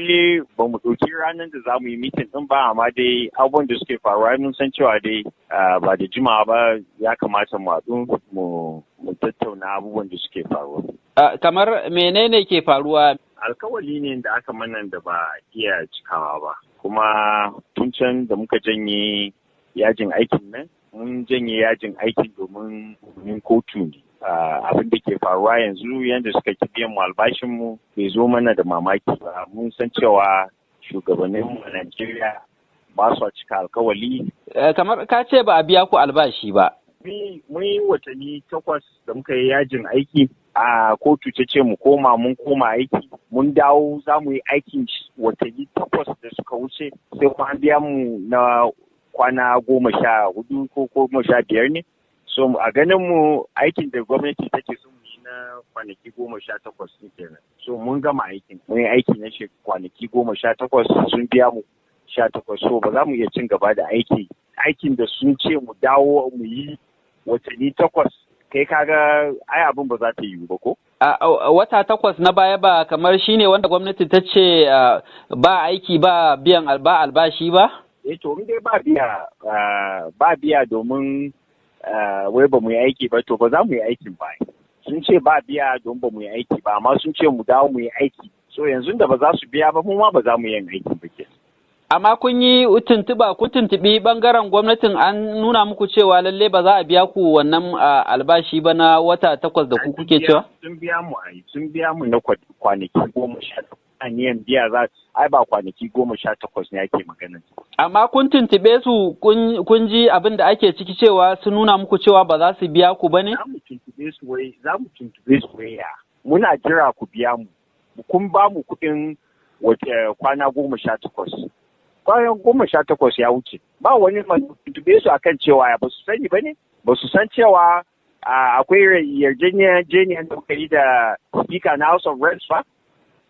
dai ba mu ɗauki ranar da za mu yi mitin ɗin ba, amma dai abubuwan da suke faruwa mun san cewa dai ba da jimawa ba ya kamata mu haɗu mu tattauna abubuwan da suke faruwa. Kamar menene ke faruwa? Alkawali ne da aka mana da ba iya cikawa ba, kuma tun can da muka janye yajin aikin nan mun janye yajin aikin domin kotu ne. Abin da ke faruwa yanzu yadda suka ki biyan mu albashin mu bai zo mana da mamaki ba. Mun san cewa shugabannin mu a Najeriya ba su cika alkawali. Kamar ka ce ba a biya ku albashi ba. Mun yi watanni 8 da muka yi yajin aiki a kotu ta ce mu koma, mun koma aiki, mun dawo za mu yi aikin watanni 8 da suka wuce sai kuma an biya mu na kwana 14 ko 15 ne. So a ganin mu aikin da gwamnati take so mu yi na kwanaki 18 ne kenan. So mun gama aikin. Mun yi aiki na kwanaki 18 sun biya mu 18. So ba za mu iya cin gaba da aikin da sun ce mu dawo mu yi watanni 8. Kai kaga ai abin ba za ta yiwu ba ko? Wata 8 na baya ba kamar shine wanda gwamnati ta ce ba aiki ba biyan albashi ba? To in dai ba biya domin wai ba mu yi aiki ba, to ba za mu yi aikin ba. Sun ce ba biya don ba mu yi aiki ba, amma sun ce mu dawo mu yi aiki. So yanzu da ba za su biya ba, mu ma ba za mu yi aiki ba ke. Amma kun yi kun tuntuɓi ɓangaren gwamnatin an nuna muku cewa lalle ba za a biya ku wannan albashi ba na wata 8 da ku kuke cewa? Sun biya mu na kwanaki 18. Aniyan biya ba kwanaki 18 ne ake magana. Amma kun tuntuɓe su kun ji abin da ake ciki cewa sun nuna muku cewa ba za su biya ku ba ne? Za mu tuntuɓe su waya. Muna jira ku biya mu. Kun ba mu kuɗin kwana 18. Kwanan 18 ya wuce. Ba wani tuntube su akan cewa ba su sani ba ne? Ba su san cewa akwai yarjejeniyar da kuka yi da Speaker na House of Reps ba?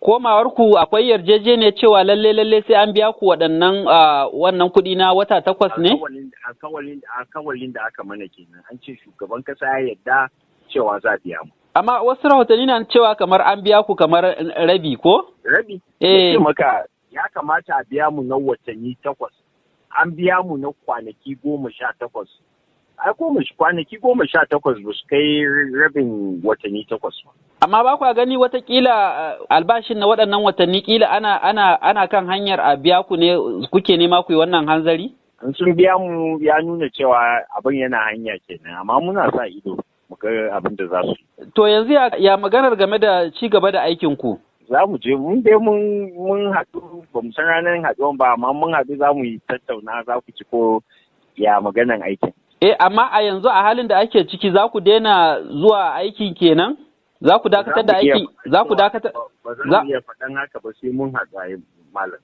Komawar ku akwai yarjejeniyar cewa lalle sai an biya ku wannan kuɗi na wata 8 ne? Alkawalin da aka mana kenan. An ce shugaban kasa ya yarda cewa za a biya mu. Amma wasu rahotanni na cewa kamar an biya ku kamar rabi ko? Rabi? Eh. Maka ya kamata a biya mu na watanni 8. An biya mu na kwanaki 18. Ai kwanaki 18 ba su kai rabin watanni 8 ba. Amma ba kwa gani watakila albashin na waɗannan watanni kila ana kan hanyar a biya ku ne kuke nema ku yi wannan hanzari? In sun biya mu ya nuna cewa abin yana hanya kenan, amma muna sa ido mu ga abin da za su yi. To yanzu ya maganar game da ci gaba da aikin ku? Za mu je mun haɗu ba mu san ranar haɗuwan ba, amma mun haɗu za mu yi tattauna, za ku ci ko ya maganan aikin. Amma a yanzu a halin da ake ciki za ku daina zuwa aikin kenan? Za ku dakatar da aiki? Za ku dakatar? Ba za mu iya faɗan haka ba sai mun haɗu a malam.